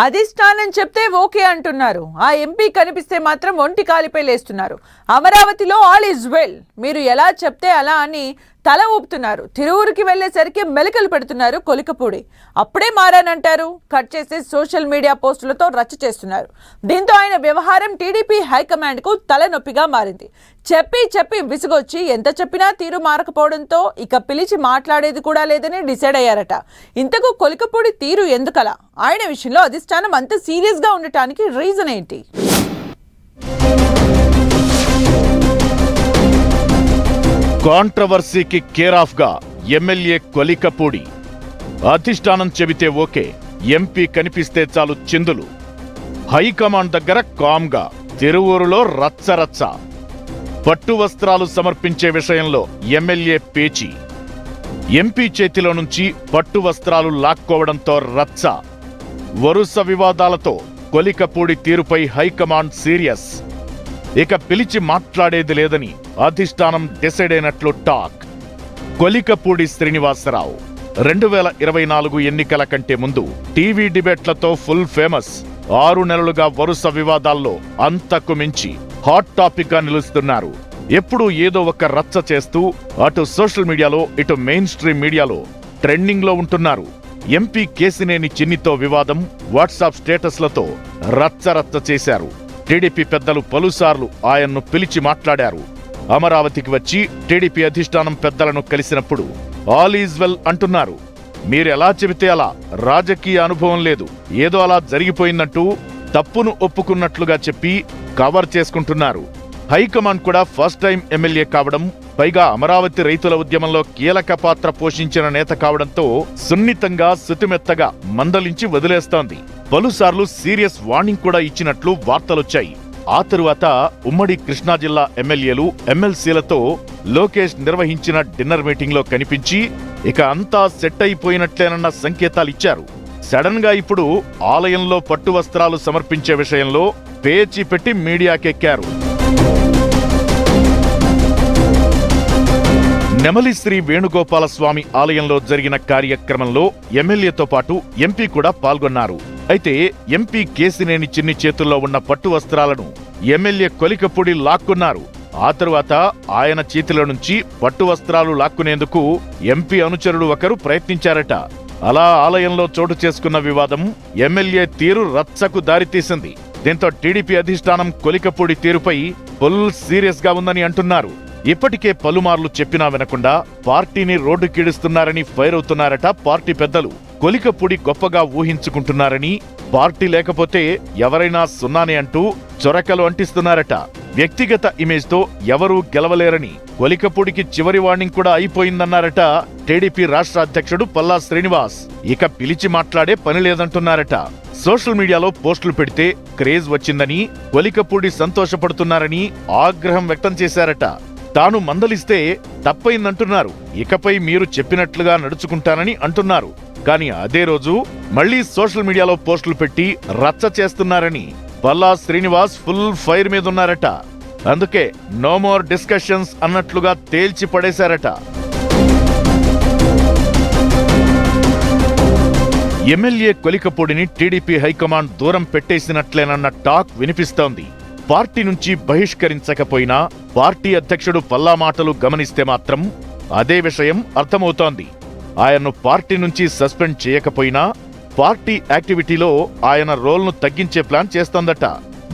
అధిష్టానం చెప్తే ఓకే అంటున్నారు. ఆ ఎంపీ కనిపిస్తే మాత్రం ఒంటి కాలిపై లేస్తున్నారు. అమరావతిలో ఆల్ ఈజ్ వెల్, మీరు ఎలా చెప్తే అలా అని తల ఊపుతున్నారు. తిరువురికి వెళ్లేసరికి మెలికలు పెడుతున్నారు కొలికపూడి. అప్పుడే మారానంటారు, కట్ చేసి సోషల్ మీడియా పోస్టులతో రచ్చ చేస్తున్నారు. దీంతో ఆయన వ్యవహారం టీడీపీ హైకమాండ్ కు తలనొప్పిగా మారింది. చెప్పి విసుగొచ్చి ఎంత చెప్పినా తీరు మారకపోవడంతో ఇక పిలిచి మాట్లాడేది కూడా లేదని డిసైడ్ అయ్యారట. ఇంతకు కొలికపూడి తీరు ఎందుకలా? ఆయన విషయంలో అధిష్టానం అంత సీరియస్ గా ఉండటానికి రీజన్ ఏంటి? కాంట్రవర్సీకి కేర్ ఆఫ్ గా ఎమ్మెల్యే కొలికపూడి. అధిష్టానం చెబితే ఓకే, ఎంపీ కనిపిస్తే చాలు చిందులు. హైకమాండ్ దగ్గర కామ్గా, తిరువూరులో రచ్చరచ్చ. పట్టు వస్త్రాలు సమర్పించే విషయంలో ఎమ్మెల్యే పేచి. ఎంపీ చేతిలో నుంచి పట్టు వస్త్రాలు లాక్కోవడంతో రచ్చ. వరుస వివాదాలతో కొలికపూడి తీరుపై హైకమాండ్ సీరియస్. ఇక పిలిచి మాట్లాడేది లేదని అధిష్టానం డిసైడ్ అయినట్లు టాక్. కొలికపూడి శ్రీనివాసరావు 2024 ఎన్నికల కంటే ముందు టీవీ డిబేట్లతో ఫుల్ ఫేమస్. 6 నెలలుగా వరుస వివాదాల్లో అంతకు మించి హాట్ టాపిక్ గా నిలుస్తున్నారు. ఎప్పుడూ ఏదో ఒక రచ్చ చేస్తూ అటు సోషల్ మీడియాలో ఇటు మెయిన్ స్ట్రీమ్ మీడియాలో ట్రెండింగ్ లో ఉంటున్నారు. ఎంపీ కేసినేని చిన్నితో వివాదం, వాట్సాప్ స్టేటస్లతో రచ్చరచ్చ చేశారు. టీడీపీ పెద్దలు పలుసార్లు ఆయన్ను పిలిచి మాట్లాడారు. అమరావతికి వచ్చి టీడీపీ అధిష్టానం పెద్దలను కలిసినప్పుడు ఆల్ ఈజ్ వెల్ అంటున్నారు. మీరెలా చెబితే అలా, రాజకీయ అనుభవం లేదు, ఏదో అలా జరిగిపోయిందంటూ తప్పును ఒప్పుకున్నట్లుగా చెప్పి కవర్ చేసుకుంటున్నారు. హైకమాండ్ కూడా ఫస్ట్ టైం ఎమ్మెల్యే కావడం, పైగా అమరావతి రైతుల ఉద్యమంలో కీలక పాత్ర పోషించిన నేత కావడంతో సున్నితంగా శుతిమెత్తగా మందలించి వదిలేస్తోంది. పలుసార్లు సీరియస్ వార్నింగ్ కూడా ఇచ్చినట్లు వార్తలొచ్చాయి. ఆ తరువాత ఉమ్మడి కృష్ణా జిల్లా ఎమ్మెల్యేలు, ఎమ్మెల్సీలతో లోకేష్ నిర్వహించిన డిన్నర్ మీటింగ్ లో కనిపించి ఇక అంతా సెట్ అయిపోయినట్లేనన్న సంకేతాలిచ్చారు. సడన్ గా ఇప్పుడు ఆలయంలో పట్టు వస్త్రాలు సమర్పించే విషయంలో పేచి పెట్టి మీడియాకెక్కారు. నెమలి శ్రీ వేణుగోపాలస్వామి ఆలయంలో జరిగిన కార్యక్రమంలో ఎమ్మెల్యేతో పాటు ఎంపీ కూడా పాల్గొన్నారు. అయితే ఎంపీ కేసినేని చిన్ని చేతుల్లో ఉన్న పట్టు వస్త్రాలను ఎమ్మెల్యే కొలికపూడి లాక్కున్నారు. ఆ తరువాత ఆయన చేతిలో నుంచి పట్టు వస్త్రాలు లాక్కునేందుకు ఎంపీ అనుచరుడు ఒకరు ప్రయత్నించారట. అలా ఆలయంలో చోటు చేసుకున్న వివాదం ఎమ్మెల్యే తీరు రచ్చకు దారితీసింది. దీంతో టీడీపీ అధిష్టానం కొలికపూడి తీరుపై ఫుల్ సీరియస్ గా ఉందని అంటున్నారు. ఇప్పటికే పలుమార్లు చెప్పినా వినకుండా పార్టీని రోడ్డుకీడుస్తున్నారని ఫైర్ అవుతున్నారట పార్టీ పెద్దలు. కొలికపూడి గొప్పగా ఊహించుకుంటున్నారని, పార్టీ లేకపోతే ఎవరైనా సున్నానే అంటూ చొరకలు అంటిస్తున్నారట. వ్యక్తిగత ఇమేజ్ తో ఎవరూ గెలవలేరని, కొలికపూడికి చివరి వార్నింగ్ కూడా అయిపోయిందన్నారట టీడీపీ రాష్ట్ర అధ్యక్షుడు పల్లా శ్రీనివాస్. ఇక పిలిచి మాట్లాడే పని లేదంటున్నారట. సోషల్ మీడియాలో పోస్టులు పెడితే క్రేజ్ వచ్చిందని, కొలికపూడి సంతోషపడుతున్నారని ఆగ్రహం వ్యక్తం చేశారట. తాను మందలిస్తే తప్పైందంటున్నారు. ఇకపై మీరు చెప్పినట్లుగా నడుచుకుంటానని అంటున్నారు. కానీ అదే రోజు మళ్లీ సోషల్ మీడియాలో పోస్టులు పెట్టి రచ్చ చేస్తున్నారని పల్లా శ్రీనివాస్ ఫుల్ ఫైర్ మీదున్నారట. అందుకే నో మోర్ డిస్కషన్స్ అన్నట్లుగా తేల్చి పడేశారట. ఎమ్మెల్యే కొలికపూడిని టీడీపీ హైకమాండ్ దూరం పెట్టేసినట్లేనన్న టాక్ వినిపిస్తోంది. పార్టీ నుంచి బహిష్కరించకపోయినా పార్టీ అధ్యక్షుడు పల్లా మాటలు గమనిస్తే మాత్రం అదే విషయం అర్థమవుతోంది. ఆయన్ను పార్టీ నుంచి సస్పెండ్ చేయకపోయినా పార్టీ యాక్టివిటీలో ఆయన రోల్ను తగ్గించే ప్లాన్ చేస్తోందట.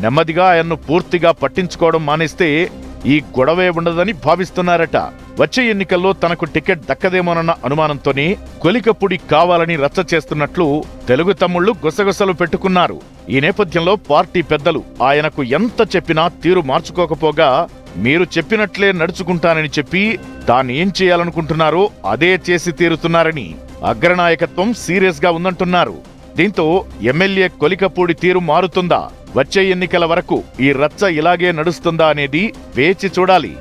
నెమ్మదిగా ఆయన్ను పూర్తిగా పట్టించుకోవడం మానేస్తే ఈ గొడవే ఉండదని భావిస్తున్నారట. వచ్చే ఎన్నికల్లో తనకు టికెట్ దక్కదేమోనన్న అనుమానంతోనే కొలికపూడి కావాలని రచ్చ చేస్తున్నట్లు తెలుగు తమ్ముళ్లు గుసగుసలు పెట్టుకున్నారు. ఈ నేపథ్యంలో పార్టీ పెద్దలు ఆయనకు ఎంత చెప్పినా తీరు మార్చుకోకపోగా మీరు చెప్పినట్లే నడుచుకుంటానని చెప్పి తానేం చేయాలనుకుంటున్నారో అదే చేసి తీరుతున్నారని అగ్రనాయకత్వం సీరియస్ గా ఉందంటున్నారు. దీంతో ఎమ్మెల్యే కొలికపూడి తీరు మారుతుందా? వచ్చే ఎన్నికల వరకు ఈ రచ్చ ఇలాగే నడుస్తుందా అనేది వేచి చూడాలి.